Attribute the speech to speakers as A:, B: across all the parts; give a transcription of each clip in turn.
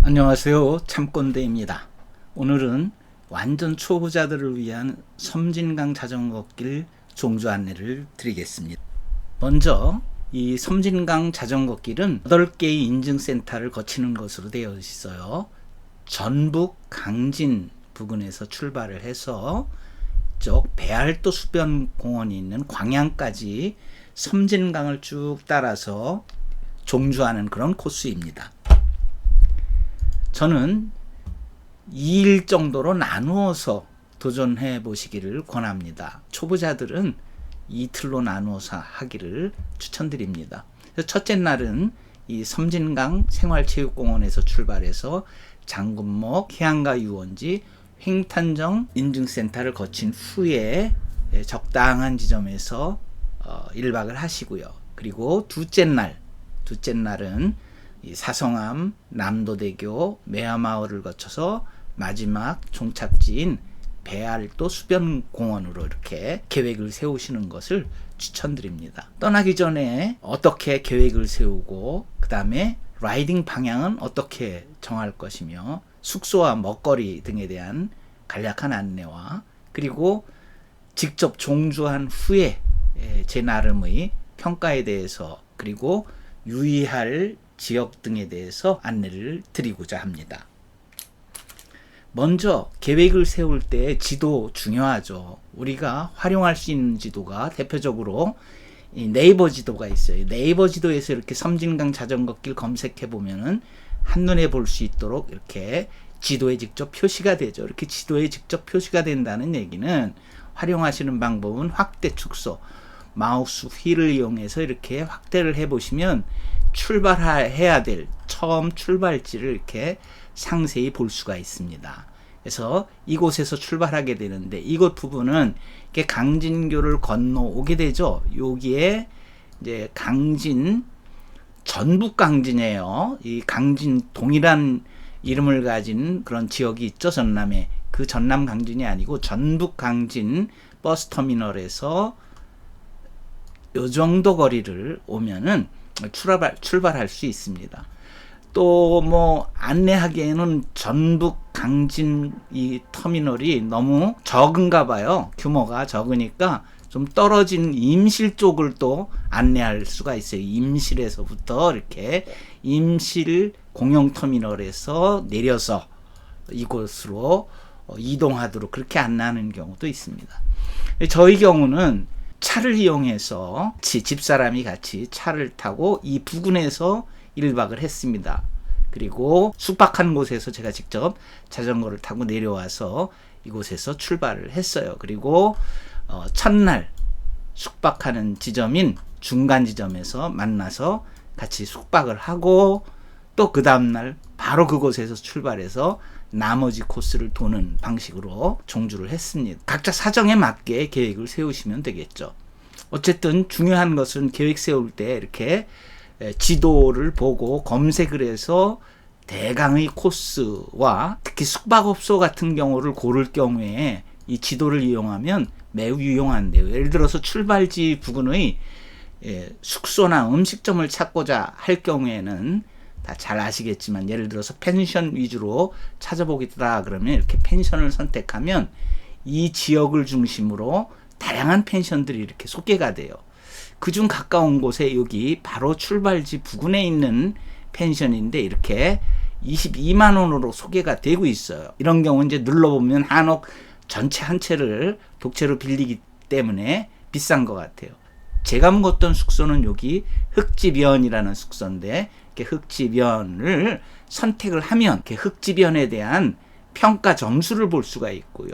A: 안녕하세요. 참꼰대입니다. 오늘은 완전 초보자들을 위한 섬진강 자전거길 종주 안내를 드리겠습니다. 먼저 이 섬진강 자전거길은 8개의 인증센터를 거치는 것으로 되어 있어요. 전북 강진 부근에서 출발을 해서 이쪽 배알도 수변공원이 있는 광양까지 섬진강을 쭉 따라서 종주하는 그런 코스입니다. 저는 2일 정도로 나누어서 도전해 보시기를 권합니다. 초보자들은 이틀로 나누어서 하기를 추천드립니다. 첫째 날은 이 섬진강 생활체육공원에서 출발해서 장군목, 해안가 유원지, 횡탄정 인증센터를 거친 후에 적당한 지점에서 1박을 하시고요. 그리고 둘째 날은 이 사성암, 남도대교, 매화마을을 거쳐서 마지막 종착지인 배알도 수변공원으로 이렇게 계획을 세우시는 것을 추천드립니다. 떠나기 전에 어떻게 계획을 세우고 그 다음에 라이딩 방향은 어떻게 정할 것이며 숙소와 먹거리 등에 대한 간략한 안내와 그리고 직접 종주한 후에 제 나름의 평가에 대해서 그리고 유의할 지역 등에 대해서 안내를 드리고자 합니다. 먼저 계획을 세울 때 지도 중요하죠. 우리가 활용할 수 있는 지도가 대표적으로 이 네이버 지도가 있어요. 네이버 지도에서 이렇게 섬진강 자전거길 검색해 보면은 한눈에 볼 수 있도록 이렇게 지도에 직접 표시가 되죠. 이렇게 지도에 직접 표시가 된다는 얘기는 활용하시는 방법은 확대 축소, 마우스 휠을 이용해서 이렇게 확대를 해 보시면 출발해야 될 처음 출발지를 이렇게 상세히 볼 수가 있습니다. 그래서 이곳에서 출발하게 되는데 이곳 부분은 이렇게 강진교를 건너오게 되죠. 여기에 이제 강진, 전북 강진이에요. 이 강진 동일한 이름을 가진 그런 지역이 있죠. 전남에. 그 전남 강진이 아니고 전북 강진 버스터미널에서 요 정도 거리를 오면은 출발할 수 있습니다. 또 뭐 안내하기에는 전북 강진 이 터미널이 너무 적은가 봐요. 규모가 적으니까 좀 떨어진 임실 쪽을 또 안내할 수가 있어요. 임실에서부터 이렇게 임실 공영터미널에서 내려서 이곳으로 이동하도록 그렇게 안내하는 경우도 있습니다. 저희 경우는 차를 이용해서 집사람이 같이 차를 타고 이 부근에서 1박을 했습니다. 그리고 숙박한 곳에서 제가 직접 자전거를 타고 내려와서 이곳에서 출발을 했어요. 그리고 첫날 숙박하는 지점인 중간 지점에서 만나서 같이 숙박을 하고 또 그 다음날 바로 그곳에서 출발해서 나머지 코스를 도는 방식으로 종주를 했습니다. 각자 사정에 맞게 계획을 세우시면 되겠죠. 어쨌든 중요한 것은 계획 세울 때 이렇게 지도를 보고 검색을 해서 대강의 코스와 특히 숙박업소 같은 경우를 고를 경우에 이 지도를 이용하면 매우 유용한데요. 예를 들어서 출발지 부근의 숙소나 음식점을 찾고자 할 경우에는 다 잘 아시겠지만 예를 들어서 펜션 위주로 찾아보겠다 그러면 이렇게 펜션을 선택하면 이 지역을 중심으로 다양한 펜션들이 이렇게 소개가 돼요. 그중 가까운 곳에 여기 바로 출발지 부근에 있는 펜션인데 이렇게 22만 원으로 소개가 되고 있어요. 이런 경우 이제 눌러보면 한옥 전체 한 채를 독채로 빌리기 때문에 비싼 것 같아요. 제가 묵었던 숙소는 여기 흑지변이라는 숙소인데 이렇게 흑지변을 선택을 하면 이렇게 흑지변에 대한 평가 점수를 볼 수가 있고요.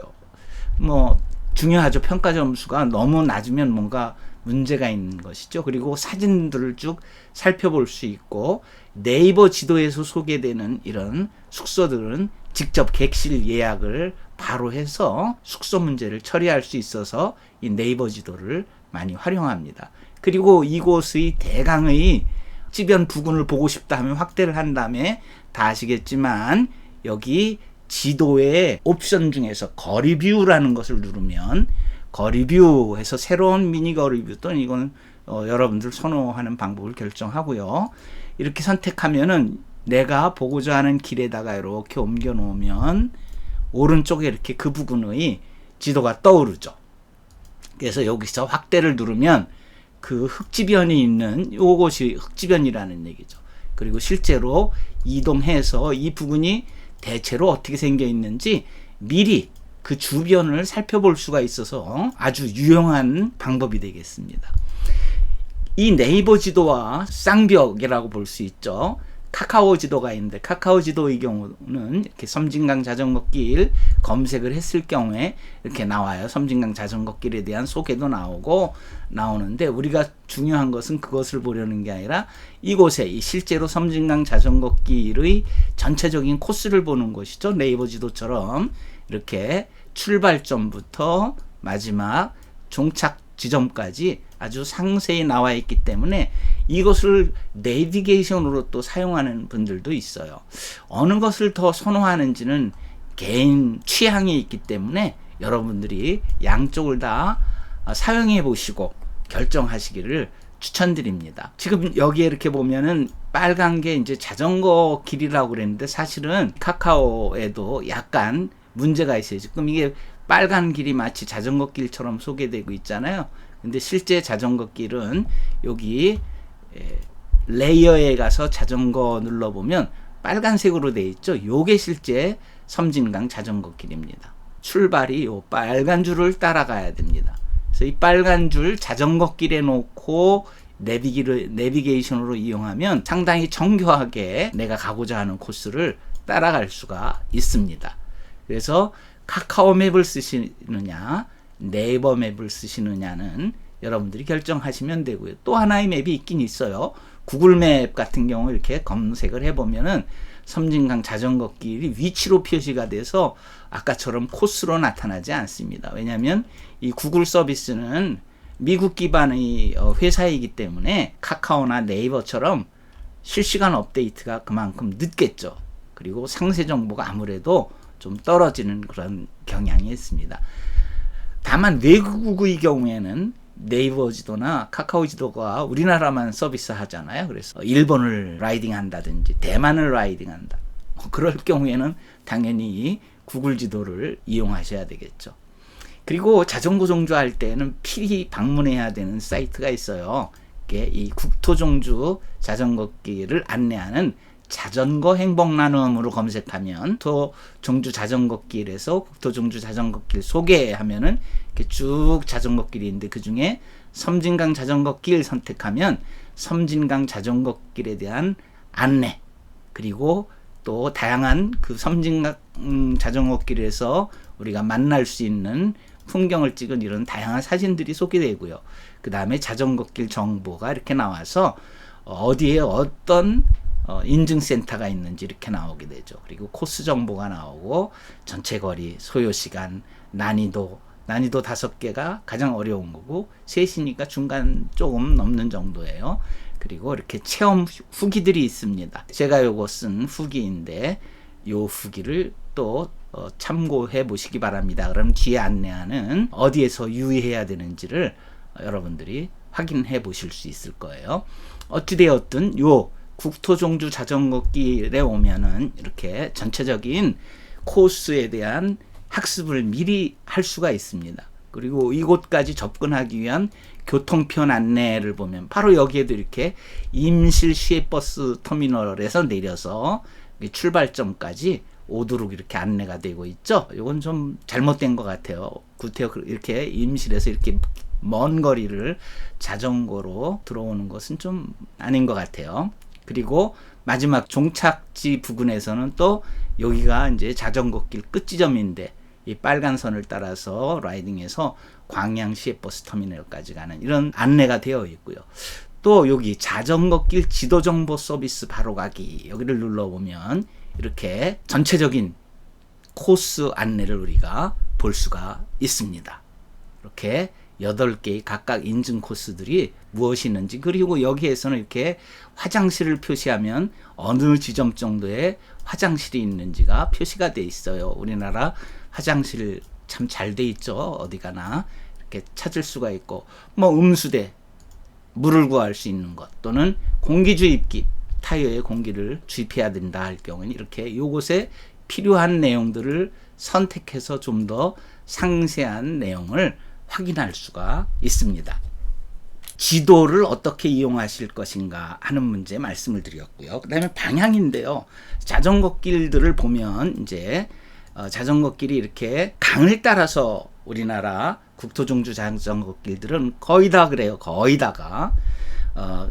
A: 뭐 중요하죠. 평가 점수가 너무 낮으면 뭔가 문제가 있는 것이죠. 그리고 사진들을 쭉 살펴볼 수 있고 네이버 지도에서 소개되는 이런 숙소들은 직접 객실 예약을 바로 해서 숙소 문제를 처리할 수 있어서 이 네이버 지도를 많이 활용합니다. 그리고 이곳의 대강의 지변 부근을 보고 싶다 하면 확대를 한 다음에 다 아시겠지만 여기 지도의 옵션 중에서 거리뷰라는 것을 누르면 거리뷰에서 새로운 미니 거리뷰 또는 이건 여러분들 선호하는 방법을 결정하고요. 이렇게 선택하면은 내가 보고자 하는 길에다가 이렇게 옮겨 놓으면 오른쪽에 이렇게 그 부근의 지도가 떠오르죠. 그래서 여기서 확대를 누르면 그 흑지변이 있는 요것이 흑지변이라는 얘기죠. 그리고 실제로 이동해서 이 부근이 대체로 어떻게 생겨 있는지 미리 그 주변을 살펴볼 수가 있어서 아주 유용한 방법이 되겠습니다. 이 네이버 지도와 쌍벽이라고 볼 수 있죠. 카카오 지도가 있는데 카카오 지도의 경우는 이렇게 섬진강 자전거길 검색을 했을 경우에 이렇게 나와요. 섬진강 자전거길에 대한 소개도 나오는데 우리가 중요한 것은 그것을 보려는 게 아니라 이곳에 이 실제로 섬진강 자전거길의 전체적인 코스를 보는 것이죠. 네이버 지도처럼 이렇게 출발점부터 마지막 종착 지점까지 아주 상세히 나와 있기 때문에 이것을 내비게이션으로 또 사용하는 분들도 있어요. 어느 것을 더 선호하는지는 개인 취향이 있기 때문에 여러분들이 양쪽을 다 사용해 보시고 결정하시기를 추천드립니다. 지금 여기에 이렇게 보면은 빨간 게 이제 자전거 길이라고 그랬는데 사실은 카카오에도 약간 문제가 있어요. 지금 이게 빨간 길이 마치 자전거 길처럼 소개되고 있잖아요. 근데 실제 자전거 길은 여기 레이어에 가서 자전거 눌러보면 빨간색으로 되어 있죠. 요게 실제 섬진강 자전거 길입니다. 출발이 요 빨간 줄을 따라가야 됩니다. 그래서 이 빨간 줄 자전거 길에 놓고 내비게이션으로 이용하면 상당히 정교하게 내가 가고자 하는 코스를 따라갈 수가 있습니다. 그래서 카카오 맵을 쓰시느냐 네이버 맵을 쓰시느냐는 여러분들이 결정하시면 되고요. 또 하나의 맵이 있긴 있어요. 구글 맵 같은 경우 이렇게 검색을 해보면은 섬진강 자전거 길이 위치로 표시가 돼서 아까처럼 코스로 나타나지 않습니다. 왜냐하면 이 구글 서비스는 미국 기반의 회사이기 때문에 카카오나 네이버처럼 실시간 업데이트가 그만큼 늦겠죠. 그리고 상세 정보가 아무래도 좀 떨어지는 그런 경향이 있습니다. 다만 외국의 경우에는 네이버 지도나 카카오 지도가 우리나라만 서비스 하잖아요. 그래서 일본을 라이딩 한다든지 대만을 라이딩 한다. 그럴 경우에는 당연히 구글 지도를 이용하셔야 되겠죠. 그리고 자전거 종주할 때는 필히 방문해야 되는 사이트가 있어요. 이게 이 국토종주 자전거길을 안내하는 자전거 행복 나눔으로 검색하면 국토종주 자전거길에서 국토종주 자전거길 소개하면은 이렇게 쭉 자전거길이 있는데 그 중에 섬진강 자전거길 선택하면 섬진강 자전거길에 대한 안내 그리고 또 다양한 그 섬진강 자전거길에서 우리가 만날 수 있는 풍경을 찍은 이런 다양한 사진들이 소개되고요. 그 다음에 자전거길 정보가 이렇게 나와서 어디에 어떤 인증센터가 있는지 이렇게 나오게 되죠. 그리고 코스 정보가 나오고 전체 거리, 소요시간, 난이도 5개가 가장 어려운 거고 셋이니까 중간 조금 넘는 정도예요. 그리고 이렇게 체험 후기들이 있습니다. 제가 요거 쓴 후기인데 요 후기를 또 참고해 보시기 바랍니다. 그럼 뒤에 안내하는 어디에서 유의해야 되는지를 여러분들이 확인해 보실 수 있을 거예요. 어찌되었든 요 국토종주 자전거길에 오면은 이렇게 전체적인 코스에 대한 학습을 미리 할 수가 있습니다. 그리고 이곳까지 접근하기 위한 교통편 안내를 보면 바로 여기에도 이렇게 임실 시외버스 터미널에서 내려서 출발점까지 오도록 이렇게 안내가 되고 있죠. 이건 좀 잘못된 것 같아요. 구태여 이렇게 임실에서 이렇게 먼 거리를 자전거로 들어오는 것은 좀 아닌 것 같아요. 그리고 마지막 종착지 부근에서는 또 여기가 이제 자전거길 끝지점인데 이 빨간 선을 따라서 라이딩해서 광양 시외버스 터미널까지 가는 이런 안내가 되어 있고요. 또 여기 자전거길 지도정보 서비스 바로가기 여기를 눌러보면 이렇게 전체적인 코스 안내를 우리가 볼 수가 있습니다. 이렇게 8개의 각각 인증 코스들이 무엇이 있는지 그리고 여기에서는 이렇게 화장실을 표시하면 어느 지점 정도의 화장실이 있는지가 표시가 돼 있어요. 우리나라 화장실 참 잘 돼 있죠. 어디 가나 이렇게 찾을 수가 있고 뭐 음수대 물을 구할 수 있는 것 또는 공기주입기 타이어에 공기를 주입해야 된다 할 경우는 이렇게 요것에 필요한 내용들을 선택해서 좀 더 상세한 내용을 확인할 수가 있습니다. 지도를 어떻게 이용하실 것인가 하는 문제 말씀을 드렸고요. 그 다음에 방향인데요. 자전거 길들을 보면 이제 자전거 길이 이렇게 강을 따라서 우리나라 국토종주 자전거 길들은 거의 다 그래요. 거의 다가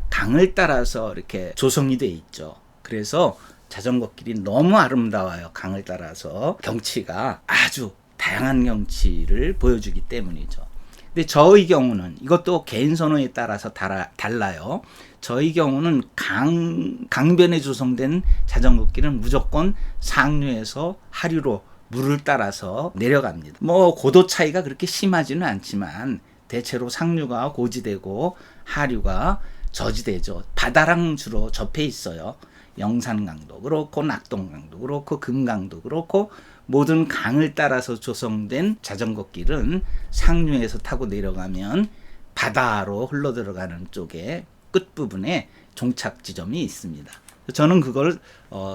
A: 강을 따라서 이렇게 조성이 돼 있죠. 그래서 자전거 길이 너무 아름다워요. 강을 따라서 경치가 아주 다양한 경치를 보여주기 때문이죠. 근데 저의 경우는 이것도 개인 선호에 따라서 달라요. 저의 경우는 강변에 조성된 자전거 길은 무조건 상류에서 하류로 물을 따라서 내려갑니다. 뭐 고도 차이가 그렇게 심하지는 않지만 대체로 상류가 고지되고 하류가 저지대죠. 바다랑 주로 접해 있어요. 영산강도 그렇고 낙동강도 그렇고 금강도 그렇고 모든 강을 따라서 조성된 자전거 길은 상류에서 타고 내려가면 바다로 흘러들어가는 쪽에 끝부분에 종착 지점이 있습니다. 저는 그걸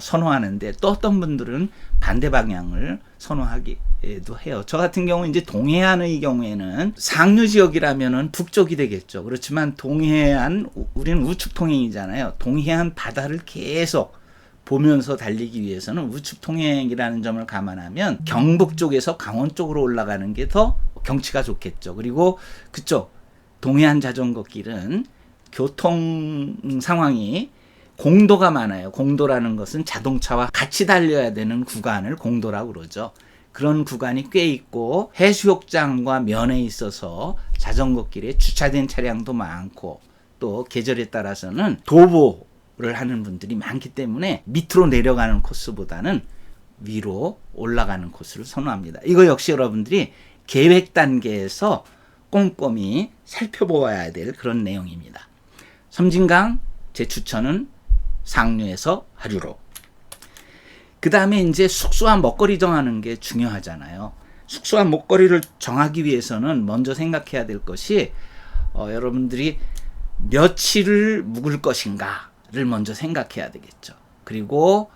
A: 선호하는데 또 어떤 분들은 반대 방향을 선호하기도 해요. 저 같은 경우 이제 동해안의 경우에는 상류 지역이라면은 북쪽이 되겠죠. 그렇지만 동해안, 우리는 우측 통행이잖아요. 동해안 바다를 계속 보면서 달리기 위해서는 우측 통행이라는 점을 감안하면 경북 쪽에서 강원 쪽으로 올라가는 게 더 경치가 좋겠죠. 그리고 그쪽 동해안 자전거 길은 교통 상황이 공도가 많아요. 공도라는 것은 자동차와 같이 달려야 되는 구간을 공도라고 그러죠. 그런 구간이 꽤 있고 해수욕장과 면에 있어서 자전거 길에 주차된 차량도 많고 또 계절에 따라서는 도보를 하는 분들이 많기 때문에 밑으로 내려가는 코스보다는 위로 올라가는 코스를 선호합니다. 이거 역시 여러분들이 계획 단계에서 꼼꼼히 살펴보아야 될 그런 내용입니다. 섬진강 제 추천은 상류에서 하류로. 그 다음에 이제 숙소와 먹거리 정하는 게 중요하잖아요. 숙소와 먹거리를 정하기 위해서는 먼저 생각해야 될 것이 여러분들이 며칠을 묵을 것인가를 먼저 생각해야 되겠죠. 그리고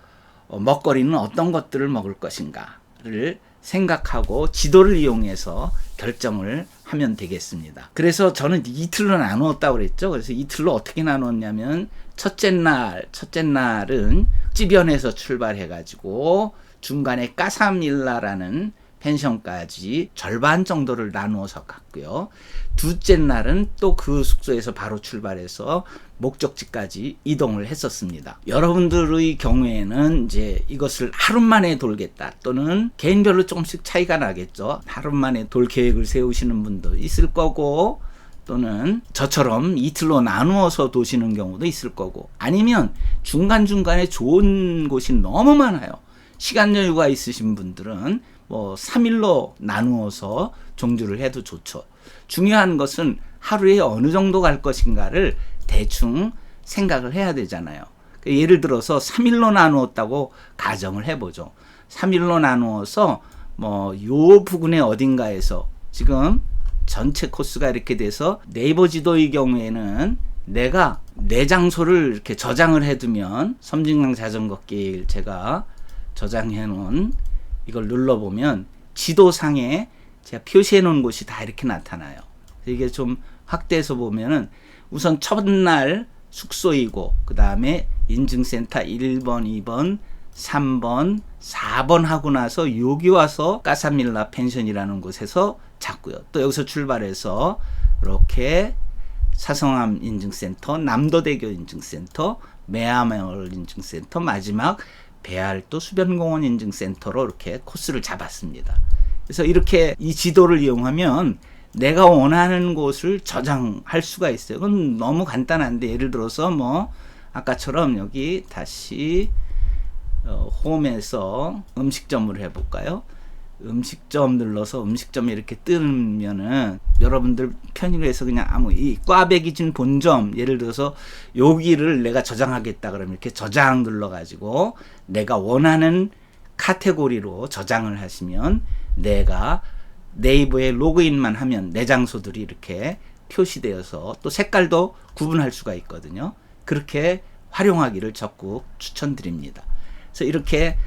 A: 먹거리는 어떤 것들을 먹을 것인가를 생각하고 지도를 이용해서 결정을 하면 되겠습니다. 그래서 저는 이틀로 나누었다고 그랬죠. 그래서 이틀로 어떻게 나누었냐면 첫째 날은 찌변에서 출발해가지고 중간에 까사밀라라는 펜션까지 절반 정도를 나누어서 갔고요. 둘째 날은 또 그 숙소에서 바로 출발해서 목적지까지 이동을 했었습니다. 여러분들의 경우에는 이제 이것을 하루 만에 돌겠다 또는 개인별로 조금씩 차이가 나겠죠. 하루 만에 돌 계획을 세우시는 분도 있을 거고 또는 저처럼 이틀로 나누어서 도시는 경우도 있을 거고 아니면 중간중간에 좋은 곳이 너무 많아요. 시간 여유가 있으신 분들은 뭐 3일로 나누어서 종주를 해도 좋죠. 중요한 것은 하루에 어느 정도 갈 것인가를 대충 생각을 해야 되잖아요. 예를 들어서 3일로 나누었다고 가정을 해보죠. 3일로 나누어서 뭐 요 부근의 어딘가에서 지금 전체 코스가 이렇게 돼서 네이버 지도의 경우에는 내가 내 장소를 이렇게 저장을 해두면 섬진강 자전거길 제가 저장해 놓은 이걸 눌러보면 지도상에 제가 표시해 놓은 곳이 다 이렇게 나타나요. 이게 좀 확대해서 보면은 우선 첫날 숙소이고 그 다음에 인증센터 1번, 2번, 3번, 4번 하고 나서 여기 와서 까사밀라 펜션이라는 곳에서 잤고요. 또 여기서 출발해서 이렇게 사성암 인증센터, 남도대교 인증센터, 매화마을 인증센터, 마지막 배알도 수변공원 인증센터로 이렇게 코스를 잡았습니다. 그래서 이렇게 이 지도를 이용하면 내가 원하는 곳을 저장할 수가 있어요. 그건 너무 간단한데 예를 들어서 뭐 아까처럼 여기 다시 홈에서 음식점을 해볼까요? 음식점 눌러서 음식점이 이렇게 뜨면은 여러분들 편의로 해서 그냥 이 꽈배기진 본점 예를 들어서 여기를 내가 저장하겠다 그러면 이렇게 저장 눌러가지고 내가 원하는 카테고리로 저장을 하시면 내가 네이버에 로그인만 하면 내 장소들이 이렇게 표시되어서 또 색깔도 구분할 수가 있거든요. 그렇게 활용하기를 적극 추천드립니다. 그래서 이렇게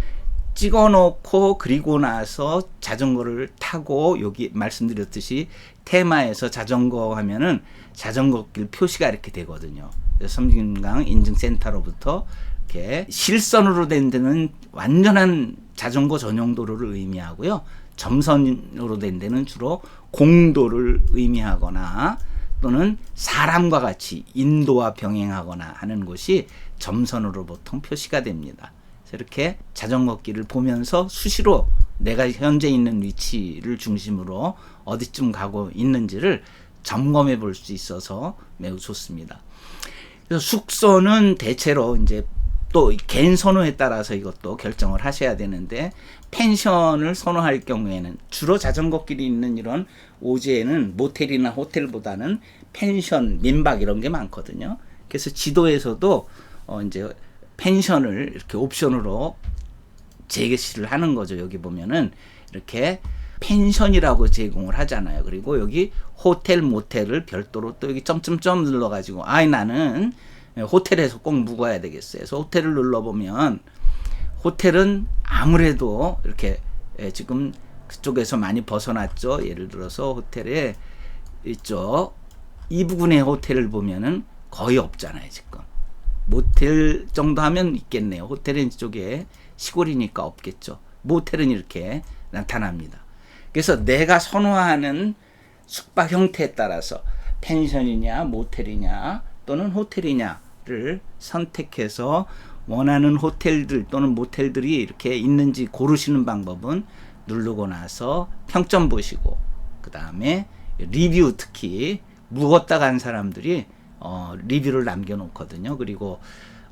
A: 찍어 놓고 그리고 나서 자전거를 타고 여기 말씀드렸듯이 테마에서 자전거 하면은 자전거길 표시가 이렇게 되거든요. 그래서 섬진강 인증센터로부터 이렇게 실선으로 된 데는 완전한 자전거 전용 도로를 의미하고요. 점선으로 된 데는 주로 공도를 의미하거나 또는 사람과 같이 인도와 병행하거나 하는 곳이 점선으로 보통 표시가 됩니다. 이렇게 자전거길을 보면서 수시로 내가 현재 있는 위치를 중심으로 어디쯤 가고 있는지를 점검해 볼 수 있어서 매우 좋습니다. 그래서 숙소는 대체로 이제 또 개인 선호에 따라서 이것도 결정을 하셔야 되는데, 펜션을 선호할 경우에는 주로 자전거길이 있는 이런 오지에는 모텔이나 호텔보다는 펜션, 민박 이런 게 많거든요. 그래서 지도에서도 이제 펜션을 이렇게 옵션으로 제시를 하는 거죠. 여기 보면은 이렇게 펜션이라고 제공을 하잖아요. 그리고 여기 호텔, 모텔을 별도로 또 여기 점점점 눌러가지고, 나는 호텔에서 꼭 묵어야 되겠어요. 그래서 호텔을 눌러보면, 호텔은 아무래도 이렇게 지금 그쪽에서 많이 벗어났죠. 예를 들어서 호텔에 이쪽 이 부분의 호텔을 보면은 거의 없잖아요. 지금 모텔 정도 하면 있겠네요. 호텔은 이쪽에 시골이니까 없겠죠. 모텔은 이렇게 나타납니다. 그래서 내가 선호하는 숙박 형태에 따라서 펜션이냐 모텔이냐 또는 호텔이냐를 선택해서 원하는 호텔들 또는 모텔들이 이렇게 있는지 고르시는 방법은 누르고 나서 평점 보시고, 그 다음에 리뷰, 특히 묵었다 간 사람들이 리뷰를 남겨놓거든요. 그리고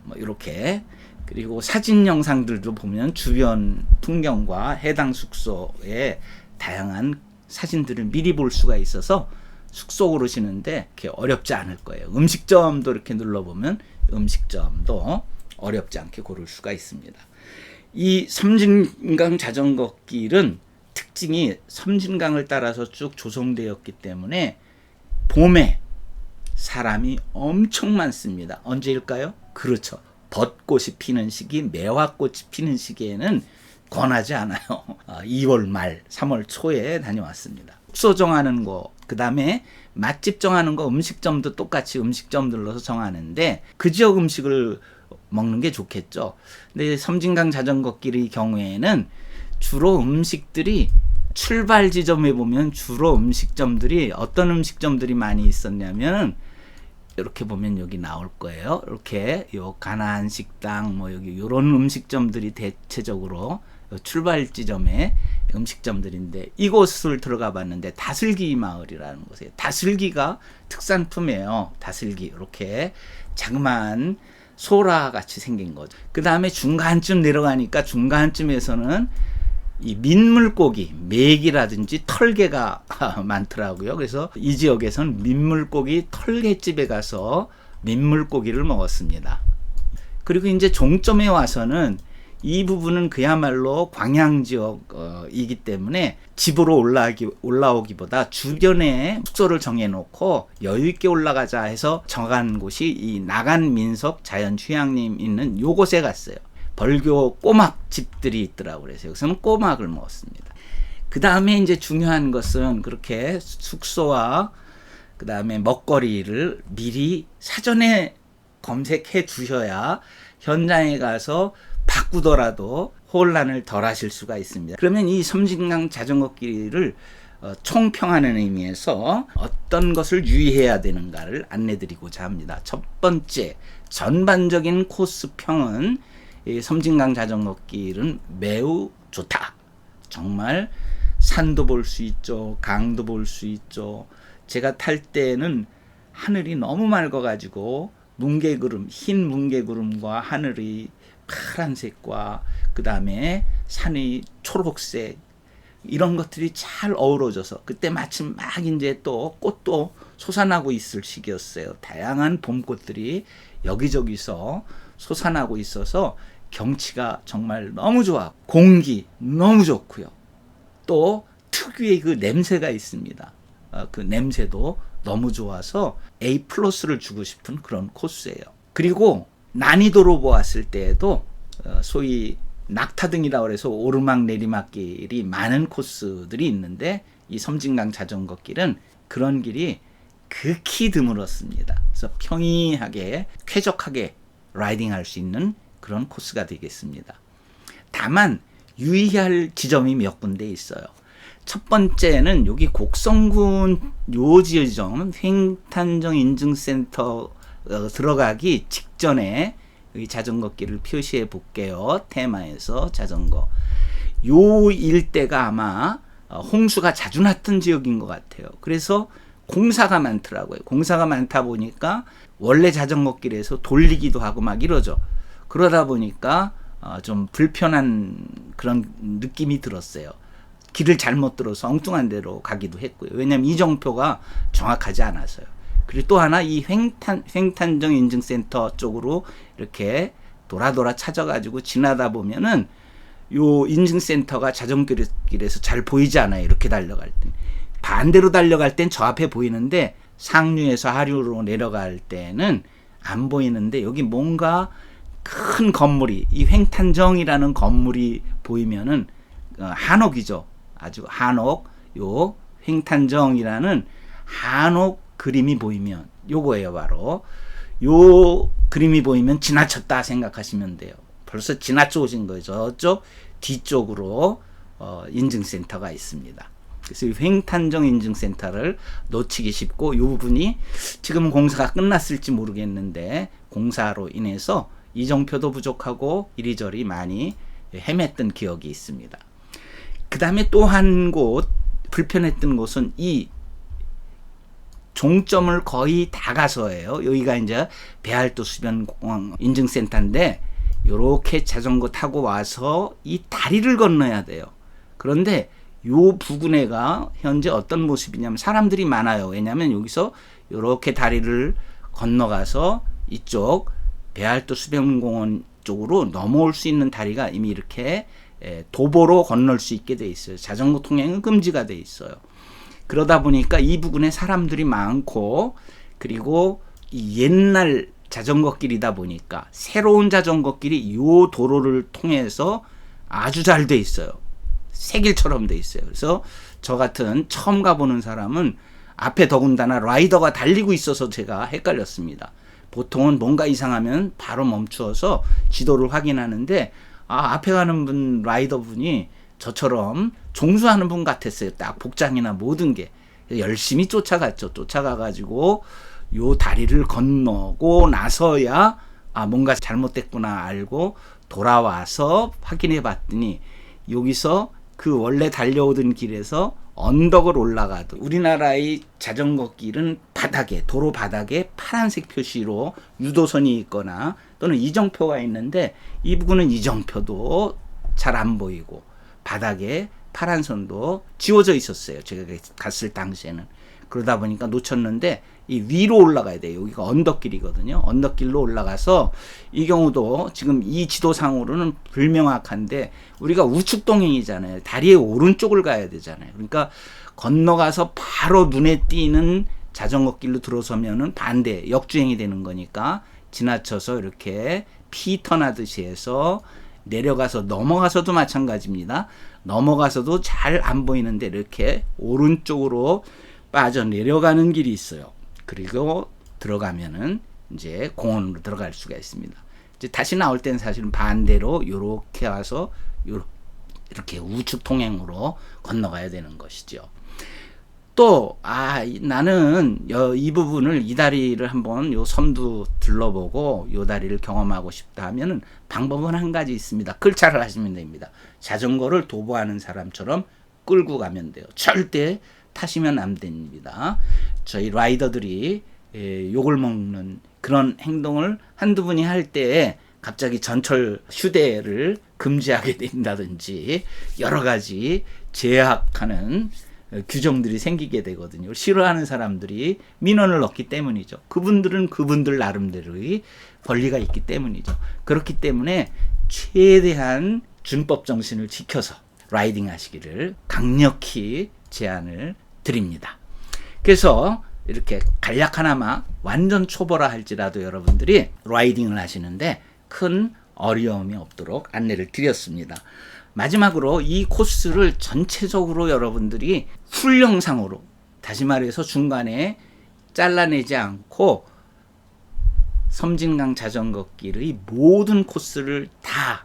A: 뭐 이렇게, 그리고 사진 영상들도 보면 주변 풍경과 해당 숙소의 다양한 사진들을 미리 볼 수가 있어서 숙소 고르시는데 이렇게 어렵지 않을 거예요. 음식점도 이렇게 눌러보면 음식점도 어렵지 않게 고를 수가 있습니다. 이 섬진강 자전거 길은 특징이 섬진강을 따라서 쭉 조성되었기 때문에 봄에 사람이 엄청 많습니다. 언제일까요? 그렇죠. 벚꽃이 피는 시기, 매화꽃이 피는 시기에는 권하지 않아요. 2월 말, 3월 초에 다녀왔습니다. 숙소 정하는 거, 그 다음에 맛집 정하는 거, 음식점도 똑같이 음식점 눌러서 정하는데 그 지역 음식을 먹는 게 좋겠죠. 근데 섬진강 자전거길의 경우에는 주로 음식들이 출발 지점에 보면 주로 음식점들이 어떤 음식점들이 많이 있었냐면, 이렇게 보면 여기 나올 거예요. 이렇게 요 가나안 식당 뭐 여기 요런 음식점들이 대체적으로 출발 지점의 음식점들인데, 이곳을 들어가 봤는데 다슬기 마을이라는 곳이에요. 다슬기가 특산품이에요. 다슬기 이렇게 자그마한 소라 같이 생긴 거죠. 그 다음에 중간쯤 내려가니까 중간쯤에서는 이 민물고기, 메기라든지 털개가 많더라고요. 그래서 이 지역에서는 민물고기 털개집에 가서 민물고기를 먹었습니다. 그리고 이제 종점에 와서는 이 부분은 그야말로 광양 지역이기 때문에 집으로 올라오기보다 주변에 숙소를 정해놓고 여유있게 올라가자 해서 정한 곳이 이 나간 민속 자연휴양림 있는 요곳에 갔어요. 벌교 꼬막 집들이 있더라고요. 그래서 여기서는 꼬막을 먹었습니다. 그 다음에 이제 중요한 것은 그렇게 숙소와 그 다음에 먹거리를 미리 사전에 검색해 두셔야 현장에 가서 바꾸더라도 혼란을 덜 하실 수가 있습니다. 그러면 이 섬진강 자전거길을 총평하는 의미에서 어떤 것을 유의해야 되는가를 안내드리고자 합니다. 첫 번째, 전반적인 코스평은 이 섬진강 자전거길은 매우 좋다. 정말 산도 볼 수 있죠. 강도 볼 수 있죠. 제가 탈 때는 하늘이 너무 맑아가지고 뭉게구름, 흰 뭉게구름과 하늘이 파란색과 그 다음에 산이 초록색, 이런 것들이 잘 어우러져서, 그때 마침 막 이제 또 꽃도 솟아나고 있을 시기였어요. 다양한 봄꽃들이 여기저기서 솟아나고 있어서 경치가 정말 너무 좋아. 공기 너무 좋고요. 또 특유의 그 냄새가 있습니다. 그 냄새도 너무 좋아서 A+를 주고 싶은 그런 코스예요. 그리고 난이도로 보았을 때에도 소위 낙타등이라고 해서 오르막 내리막길이 많은 코스들이 있는데 이 섬진강 자전거길은 그런 길이 극히 드물었습니다. 그래서 평이하게 쾌적하게 라이딩할 수 있는 그런 코스가 되겠습니다. 다만 유의할 지점이 몇 군데 있어요. 첫 번째는 여기 곡성군 요 지점 횡탄정 인증센터 들어가기 직전에 이 자전거 길을 표시해 볼게요. 테마에서 자전거. 요 일대가 아마 홍수가 자주 났던 지역인 것 같아요. 그래서 공사가 많더라고요. 공사가 많다 보니까 원래 자전거 길에서 돌리기도 하고 막 이러죠. 그러다 보니까 좀 불편한 그런 느낌이 들었어요. 길을 잘못 들어서 엉뚱한 데로 가기도 했고요. 왜냐하면 이정표가 정확하지 않아서요. 그리고 또 하나 이 횡탄정 인증센터 쪽으로 이렇게 돌아 찾아가지고 지나다 보면은 요 인증센터가 자전거길에서 잘 보이지 않아요. 이렇게 달려갈 때. 반대로 달려갈 땐 저 앞에 보이는데 상류에서 하류로 내려갈 때는 안 보이는데 여기 뭔가 큰 건물이 이 횡탄정이라는 건물이 보이면은 한옥이죠. 아주 한옥 요 횡탄정이라는 한옥 그림이 보이면 요거예요. 바로 요 그림이 보이면 지나쳤다 생각하시면 돼요. 벌써 지나쳐 오신 거예요. 저쪽 뒤쪽으로 인증센터가 있습니다. 그래서 이 횡탄정 인증센터를 놓치기 쉽고 이 부분이 지금 공사가 끝났을지 모르겠는데 공사로 인해서 이정표도 부족하고 이리저리 많이 헤맸던 기억이 있습니다. 그 다음에 또 한 곳 불편했던 곳은 이 종점을 거의 다 가서예요. 여기가 이제 배알도 수변공항 인증센터인데 요렇게 자전거 타고 와서 이 다리를 건너야 돼요. 그런데 요 부근에가 현재 어떤 모습이냐면 사람들이 많아요. 왜냐하면 여기서 요렇게 다리를 건너가서 이쪽 배알도 수변공원 쪽으로 넘어올 수 있는 다리가 이미 이렇게 도보로 건널 수 있게 돼 있어요. 자전거 통행은 금지가 돼 있어요. 그러다 보니까 이 부근에 사람들이 많고 그리고 이 옛날 자전거 길이다 보니까 새로운 자전거 길이 이 도로를 통해서 아주 잘 돼 있어요. 새길처럼 돼 있어요. 그래서 저 같은 처음 가보는 사람은 앞에 더군다나 라이더가 달리고 있어서 제가 헷갈렸습니다. 보통은 뭔가 이상하면 바로 멈추어서 지도를 확인하는데 앞에 가는 분 라이더 분이 저처럼 종수하는 분 같았어요. 딱 복장이나 모든 게 열심히 쫓아갔죠. 쫓아가가지고 요 다리를 건너고 나서야 뭔가 잘못됐구나 알고 돌아와서 확인해 봤더니 여기서 그 원래 달려오던 길에서 언덕을 올라가도 우리나라의 자전거 길은 바닥에 도로 바닥에 파란색 표시로 유도선이 있거나 또는 이정표가 있는데 이 부분은 이정표도 잘 안 보이고 바닥에 파란 선도 지워져 있었어요. 제가 갔을 당시에는. 그러다 보니까 놓쳤는데 이 위로 올라가야 돼요. 여기가 언덕길이거든요. 언덕길로 올라가서 이 경우도 지금 이 지도상으로는 불명확한데 우리가 우측 동행이잖아요. 다리의 오른쪽을 가야 되잖아요. 그러니까 건너가서 바로 눈에 띄는 자전거 길로 들어서면은 반대 역주행이 되는 거니까 지나쳐서 이렇게 피턴하듯이 해서 내려가서 넘어가서도 마찬가지입니다. 넘어가서도 잘 안 보이는데 이렇게 오른쪽으로 빠져 내려가는 길이 있어요. 그리고 들어가면은 이제 공원으로 들어갈 수가 있습니다. 이제 다시 나올 때는 사실은 반대로 요렇게 와서 이렇게 우측 통행으로 건너가야 되는 것이죠. 또 나는 이 부분을 이 다리를 한번 요 섬도 들러보고 요 다리를 경험하고 싶다 하면은 방법은 한 가지 있습니다. 끌차를 하시면 됩니다. 자전거를 도보하는 사람처럼 끌고 가면 돼요. 절대 타시면 안 됩니다. 저희 라이더들이 욕을 먹는 그런 행동을 한두 분이 할 때 갑자기 전철 휴대를 금지하게 된다든지 여러 가지 제약하는 규정들이 생기게 되거든요. 싫어하는 사람들이 민원을 넣기 때문이죠. 그분들은 그분들 나름대로의 권리가 있기 때문이죠. 그렇기 때문에 최대한 준법 정신을 지켜서 라이딩 하시기를 강력히 제안을 드립니다. 그래서 이렇게 간략 하나만 완전 초보라 할지라도 여러분들이 라이딩을 하시는데 큰 어려움이 없도록 안내를 드렸습니다. 마지막으로 이 코스를 전체적으로 여러분들이 풀 영상으로, 다시 말해서 중간에 잘라내지 않고 섬진강 자전거길의 모든 코스를 다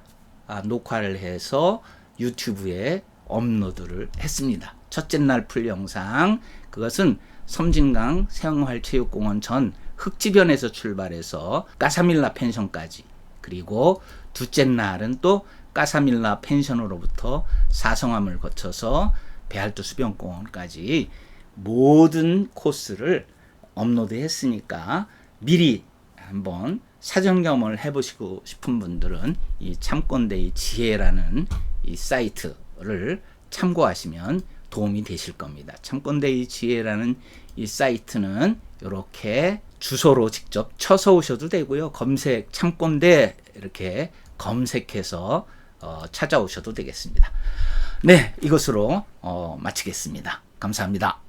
A: 녹화를 해서 유튜브에 업로드를 했습니다. 첫째 날 풀 영상, 그것은 섬진강 생활체육공원 전 흑지변에서 출발해서 까사밀라 펜션까지, 그리고 둘째 날은 또 까사밀라 펜션으로부터 사성함을 거쳐서 배알토 수변공원까지 모든 코스를 업로드했으니까 미리 한번 사전 경험을 해보시고 싶은 분들은 이 참꼰대의 지혜라는 이 사이트를 참고하시면 도움이 되실 겁니다. 참꼰대의 지혜라는 이 사이트는 이렇게 주소로 직접 쳐서 오셔도 되고요. 검색 참꼰대 이렇게 검색해서 찾아오셔도 되겠습니다. 네, 이것으로 마치겠습니다. 감사합니다.